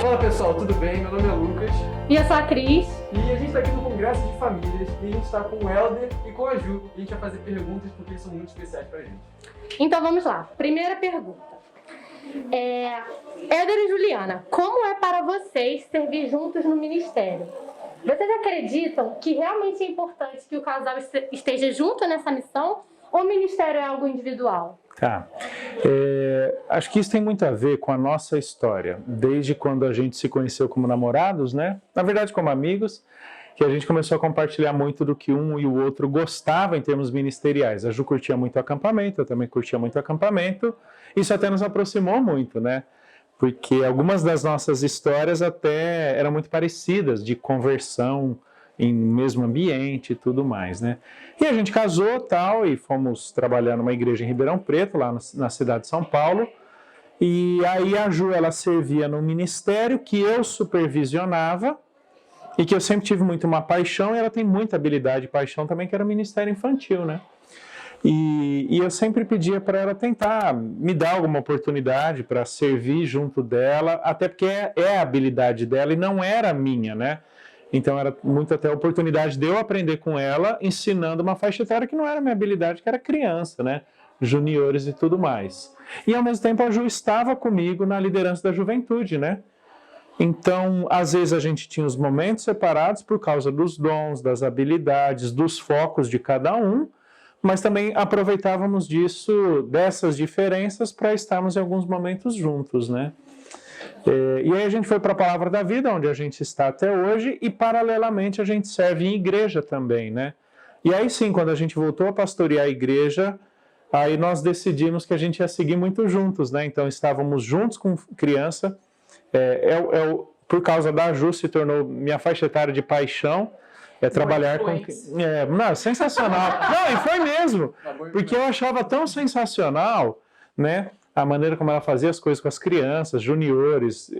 Olá pessoal, tudo bem? Meu nome é Lucas. E eu sou a Cris. E a gente está aqui no Congresso de Famílias e a gente está com o Helder e com a Ju. E a gente vai fazer perguntas porque eles são muito especiais pra gente. Então vamos lá. Primeira pergunta. Helder e Juliana, como é para vocês servir juntos no ministério? Vocês acreditam que realmente é importante que o casal esteja junto nessa missão ou o ministério é algo individual? Tá. Acho que isso tem muito a ver com a nossa história, desde quando a gente se conheceu como namorados, né? Na verdade, como amigos, que a gente começou a compartilhar muito do que um e o outro gostava em termos ministeriais. A Ju curtia muito acampamento, eu também curtia muito acampamento. Isso até nos aproximou muito, né? Porque algumas das nossas histórias até eram muito parecidas, de conversão em mesmo ambiente e tudo mais, né? E a gente casou tal e fomos trabalhar numa igreja em Ribeirão Preto, lá na cidade de São Paulo. E aí a Ju, ela servia no ministério que eu supervisionava e que eu sempre tive muito uma paixão, e ela tem muita habilidade e paixão também, que era o ministério infantil, né? E eu sempre pedia para ela tentar me dar alguma oportunidade para servir junto dela, até porque é a habilidade dela e não era minha, né? Então era muito até a oportunidade de eu aprender com ela, ensinando uma faixa etária que não era minha habilidade, que era criança, né? Juniores e tudo mais. E ao mesmo tempo a Ju estava comigo na liderança da juventude, né? Então, às vezes a gente tinha os momentos separados por causa dos dons, das habilidades, dos focos de cada um, mas também aproveitávamos dessas diferenças para estarmos em alguns momentos juntos, né? E aí a gente foi para a Palavra da Vida, onde a gente está até hoje, e paralelamente a gente serve em igreja também, né? E aí sim, quando a gente voltou a pastorear a igreja, aí nós decidimos que a gente ia seguir muito juntos, né? Então estávamos juntos com criança, por causa da Ju, se tornou minha faixa etária de paixão, trabalhar com... Não, sensacional. Não, e foi mesmo, porque eu achava tão sensacional, né? A maneira como ela fazia as coisas com as crianças, juniores.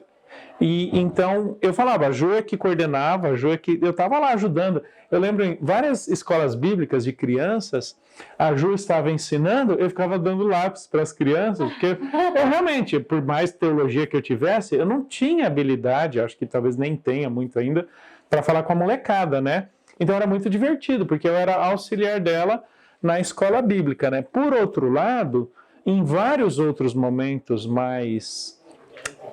E então eu falava, a Ju é que coordenava, a Ju é que... Eu estava lá ajudando. Eu lembro em várias escolas bíblicas de crianças, a Ju estava ensinando, eu ficava dando lápis para as crianças, porque eu realmente, por mais teologia que eu tivesse, eu não tinha habilidade, acho que talvez nem tenha muito ainda, para falar com a molecada, né? Então era muito divertido, porque eu era auxiliar dela na escola bíblica, né? Por outro lado, em vários outros momentos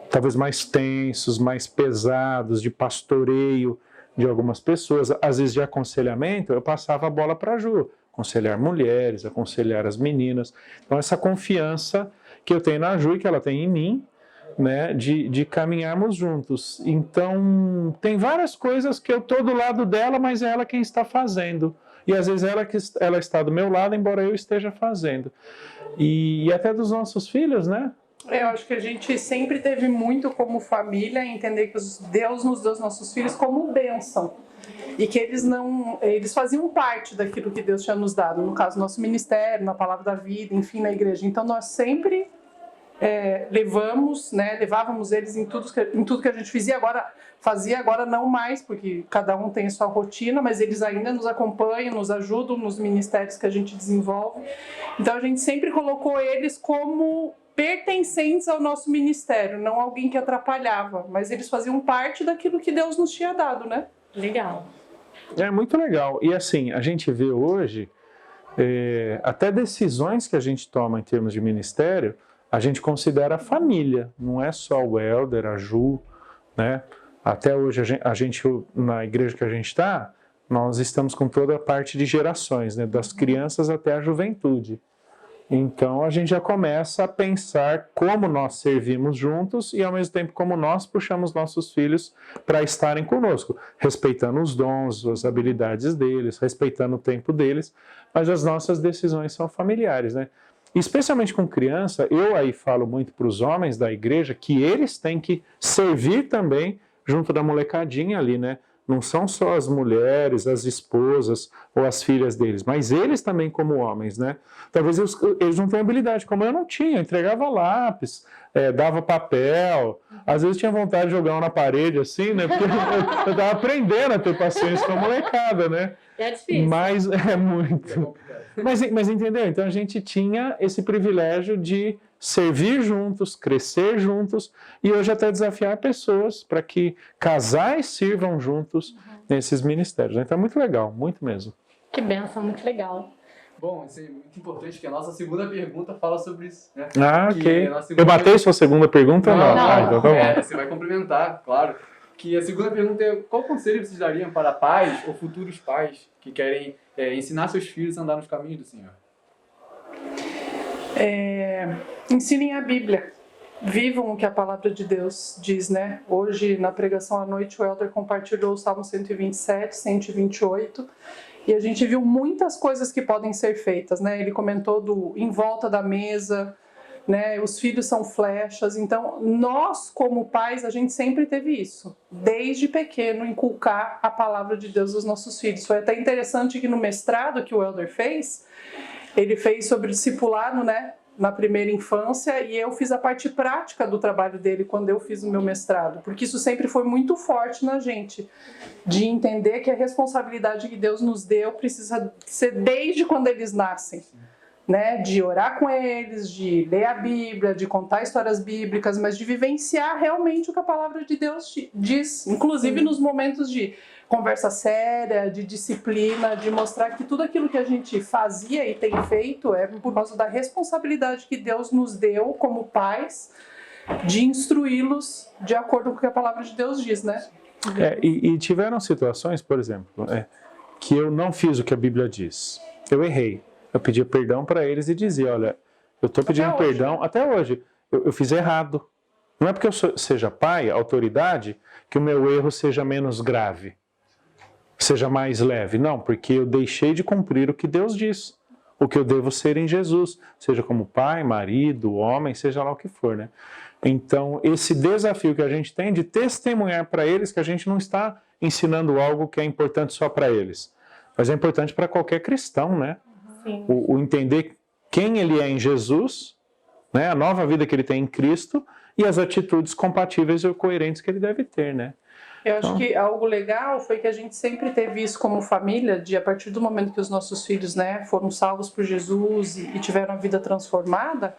talvez mais tensos, mais pesados, de pastoreio de algumas pessoas, às vezes de aconselhamento, eu passava a bola para a Ju, aconselhar mulheres, aconselhar as meninas. Então essa confiança que eu tenho na Ju e que ela tem em mim, né, de caminharmos juntos. Então tem várias coisas que eu estou do lado dela, mas é ela quem está fazendo. E às vezes ela está do meu lado, embora eu esteja fazendo. E até dos nossos filhos, né? Eu acho que a gente sempre teve muito como família entender que Deus nos deu os nossos filhos como bênção. E que eles faziam parte daquilo que Deus tinha nos dado. No caso, nosso ministério, na Palavra da Vida, enfim, na igreja. Então nós sempre levávamos eles em tudo que a gente fazia agora não mais, porque cada um tem a sua rotina, mas eles ainda nos acompanham, nos ajudam nos ministérios que a gente desenvolve. Então a gente sempre colocou eles como pertencentes ao nosso ministério, não alguém que atrapalhava, mas eles faziam parte daquilo que Deus nos tinha dado, né? Legal. É muito legal. E assim, a gente vê hoje, até decisões que a gente toma em termos de ministério, a gente considera a família, não é só o Helder, a Ju, né? Até hoje, a gente, na igreja que a gente está, nós estamos com toda a parte de gerações, né? Das crianças até a juventude. Então, a gente já começa a pensar como nós servimos juntos e, ao mesmo tempo, como nós puxamos nossos filhos para estarem conosco, respeitando os dons, as habilidades deles, respeitando o tempo deles, mas as nossas decisões são familiares, né? Especialmente com criança, eu aí falo muito para os homens da igreja que eles têm que servir também junto da molecadinha ali, né? Não são só as mulheres, as esposas ou as filhas deles, mas eles também como homens, né? Talvez eles não tenham habilidade, como eu não tinha. Eu entregava lápis, dava papel, às vezes tinha vontade de jogar um na parede assim, né? Porque eu estava aprendendo a ter paciência com a molecada, né? É difícil. Mas é muito. Mas entendeu? Então a gente tinha esse privilégio de servir juntos, crescer juntos e hoje até desafiar pessoas para que casais sirvam juntos nesses ministérios. Então é muito legal, muito mesmo. Que bênção, muito legal. Bom, isso é muito importante, que a nossa segunda pergunta fala sobre isso, né? Ah, Que ok. a nossa segunda Eu matei sua segunda pergunta ou não? Não. Ah, então tá bom. Você vai complementar, claro. Que a segunda pergunta é: qual conselho vocês dariam para pais ou futuros pais que querem ensinar seus filhos a andar nos caminhos do Senhor? Ensinem a Bíblia. Vivam o que a palavra de Deus diz, né? Hoje, na pregação à noite, o Elder compartilhou o Salmo 127, 128, e a gente viu muitas coisas que podem ser feitas, né? Ele comentou em volta da mesa, né? Os filhos são flechas. Então, nós, como pais, a gente sempre teve isso. Desde pequeno, inculcar a palavra de Deus aos nossos filhos. Foi até interessante que no mestrado que o Elder fez, ele fez sobre discipulado, né? Na primeira infância, e eu fiz a parte prática do trabalho dele quando eu fiz o meu mestrado, porque isso sempre foi muito forte na gente, de entender que a responsabilidade que Deus nos deu precisa ser desde quando eles nascem, né? De orar com eles, de ler a Bíblia, de contar histórias bíblicas, mas de vivenciar realmente o que a palavra de Deus diz, inclusive nos momentos de conversa séria, de disciplina, de mostrar que tudo aquilo que a gente fazia e tem feito é por causa da responsabilidade que Deus nos deu como pais de instruí-los de acordo com o que a palavra de Deus diz, né? E tiveram situações, por exemplo, que eu não fiz o que a Bíblia diz. Eu errei. Eu pedia perdão para eles e dizia, olha, eu estou pedindo perdão até hoje. Eu fiz errado. Não é porque eu seja pai, autoridade, que o meu erro seja menos grave, seja mais leve. Não, porque eu deixei de cumprir o que Deus diz. O que eu devo ser em Jesus. Seja como pai, marido, homem, seja lá o que for, né? Então, esse desafio que a gente tem de testemunhar para eles que a gente não está ensinando algo que é importante só para eles. Mas é importante para qualquer cristão, né? Sim. O entender quem ele é em Jesus, né? A nova vida que ele tem em Cristo e as atitudes compatíveis e coerentes que ele deve ter, né? Eu acho que algo legal foi que a gente sempre teve isso como família, de a partir do momento que os nossos filhos, né, foram salvos por Jesus e tiveram a vida transformada,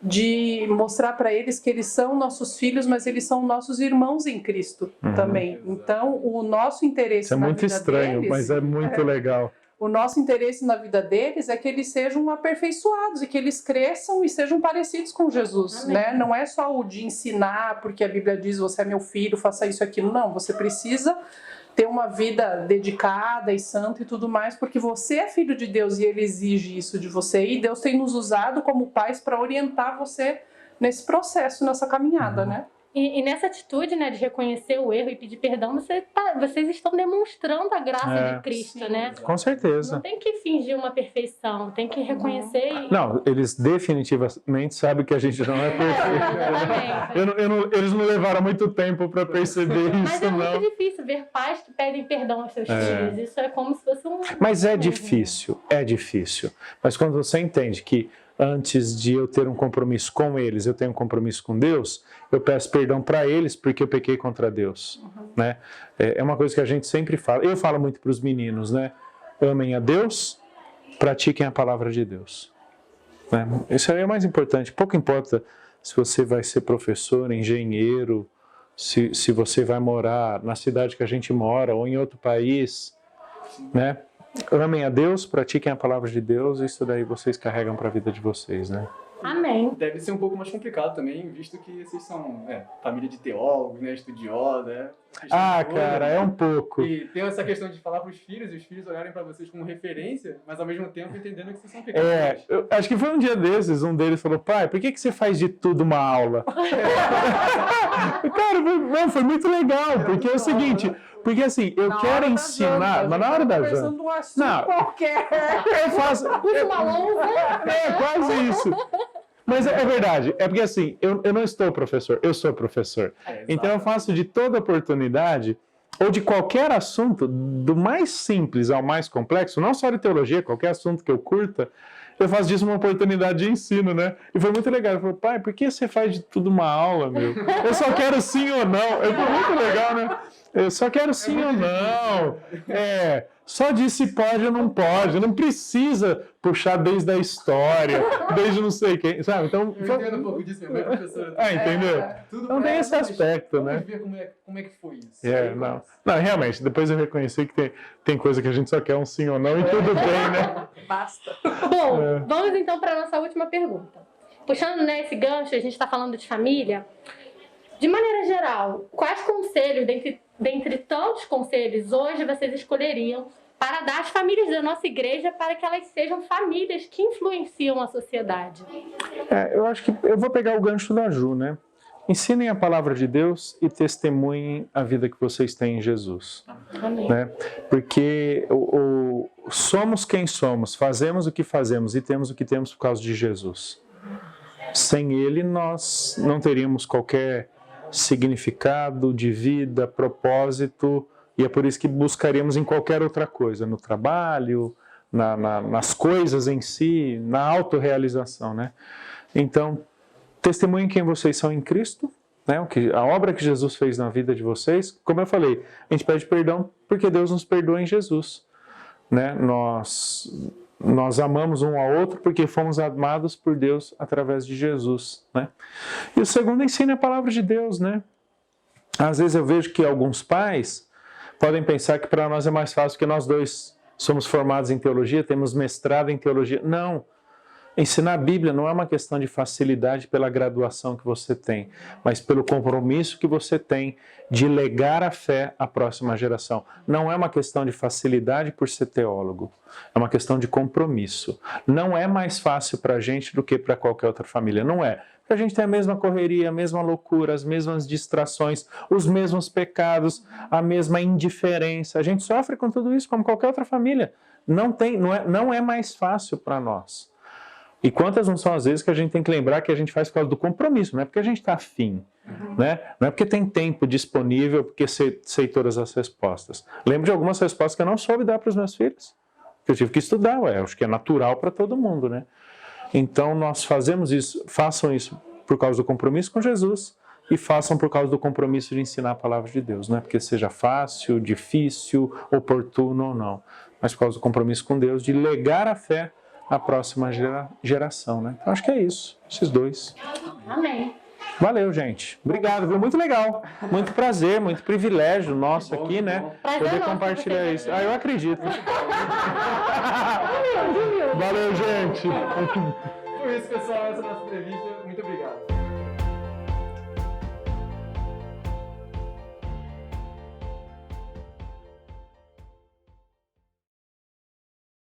de mostrar para eles que eles são nossos filhos, mas eles são nossos irmãos em Cristo também. Então, o nosso interesse Isso é na muito vida estranho, deles, mas é muito legal. O nosso interesse na vida deles é que eles sejam aperfeiçoados e que eles cresçam e sejam parecidos com Jesus, né? Não é só o de ensinar, porque a Bíblia diz, você é meu filho, faça isso e aquilo. Não, você precisa ter uma vida dedicada e santa e tudo mais, porque você é filho de Deus e Ele exige isso de você. E Deus tem nos usado como pais para orientar você nesse processo, nessa caminhada, né? E nessa atitude, né, de reconhecer o erro e pedir perdão, vocês estão demonstrando a graça de Cristo, né? Com certeza. Não tem que fingir uma perfeição, tem que reconhecer e... Não, eles definitivamente sabem que a gente não é perfeito. Eles não levaram muito tempo para perceber Mas isso, é não. muito difícil ver pais que pedem perdão aos seus filhos. Isso é como se fosse um... Mas é difícil. Mas quando você entende que antes de eu ter um compromisso com eles, eu tenho um compromisso com Deus, eu peço perdão para eles porque eu pequei contra Deus, né? É uma coisa que a gente sempre fala. Eu falo muito para os meninos, né? Amem a Deus, pratiquem a palavra de Deus. Né? Isso aí é o mais importante. Pouco importa se você vai ser professor, engenheiro, se você vai morar na cidade que a gente mora ou em outro país, né? Amem a Deus, pratiquem a palavra de Deus, e isso daí vocês carregam para a vida de vocês, né? Amém. Deve ser um pouco mais complicado também, visto que vocês são família de teólogos, né, estudiosos, né? Cara, é um pouco. E tem essa questão de falar para os filhos e os filhos olharem para vocês como referência, mas ao mesmo tempo entendendo que vocês são pequenos. Eu acho que foi um dia desses, um deles falou, pai, por que você faz de tudo uma aula? Cara, foi muito legal, porque é o seguinte... Porque assim, eu quero ensinar, mas na hora da janta... Não, qualquer. Eu faço... Uma lousa. Quase isso. Mas é verdade, é porque assim, eu não estou professor, eu sou professor. Então eu faço de toda oportunidade, ou de qualquer assunto, do mais simples ao mais complexo, não só de teologia, qualquer assunto que eu curta, eu faço disso uma oportunidade de ensino, né? E foi muito legal. Ele falou, pai, por que você faz de tudo uma aula, meu? Eu só quero sim ou não. Foi muito legal, né? Eu só quero sim ou não. Só disse pode ou não pode. Não precisa puxar desde a história, desde não sei quem, sabe? Então, Eu entendo um pouco disso, minha mãe é professora. entendeu? Tudo Não tem esse aspecto, vamos né? ver como é que foi isso. Não, realmente, depois eu reconheci que tem coisa que a gente só quer um sim ou não e tudo bem, né? Basta. Bom, vamos então para a nossa última pergunta. Puxando esse gancho, a gente está falando de família. De maneira geral, quais conselhos, dentre tantos conselhos, hoje vocês escolheriam para dar às famílias da nossa igreja para que elas sejam famílias que influenciam a sociedade? Eu acho que eu vou pegar o gancho da Ju, né? Ensinem a palavra de Deus e testemunhem a vida que vocês têm em Jesus. Amém. Né? Porque somos quem somos, fazemos o que fazemos e temos o que temos por causa de Jesus. Sem Ele, nós não teríamos qualquer significado de vida, propósito, e é por isso que buscaríamos em qualquer outra coisa, no trabalho, nas coisas em si, na autorrealização, né? Então, testemunhem quem vocês são em Cristo, né? A obra que Jesus fez na vida de vocês. Como eu falei, a gente pede perdão porque Deus nos perdoa em Jesus, né? Nós amamos um ao outro porque fomos amados por Deus através de Jesus, né? E o segundo, ensina a palavra de Deus, né? Às vezes eu vejo que alguns pais podem pensar que para nós é mais fácil porque nós dois somos formados em teologia, temos mestrado em teologia. Não. Ensinar a Bíblia não é uma questão de facilidade pela graduação que você tem, mas pelo compromisso que você tem de legar a fé à próxima geração. Não é uma questão de facilidade por ser teólogo, é uma questão de compromisso. Não é mais fácil para a gente do que para qualquer outra família, não é. Porque a gente tem a mesma correria, a mesma loucura, as mesmas distrações, os mesmos pecados, a mesma indiferença. A gente sofre com tudo isso como qualquer outra família. Não é mais fácil para nós. E quantas não são as vezes que a gente tem que lembrar que a gente faz por causa do compromisso, não é porque a gente está afim, né? Não é porque tem tempo disponível, porque sei todas as respostas. Lembro de algumas respostas que eu não soube dar para os meus filhos, que eu tive que estudar, acho que é natural para todo mundo, né? Então nós fazemos isso, façam isso por causa do compromisso com Jesus e façam por causa do compromisso de ensinar a palavra de Deus, não é porque seja fácil, difícil, oportuno ou não, mas por causa do compromisso com Deus, de legar a fé a próxima geração, né? Então, acho que é isso, esses dois. Amém. Valeu, gente. Obrigado, viu? Muito legal. Muito prazer, muito privilégio nosso aqui, né? Poder compartilhar isso. Eu acredito. Valeu, gente. Foi isso, pessoal. Essa é a nossa entrevista. Muito obrigado.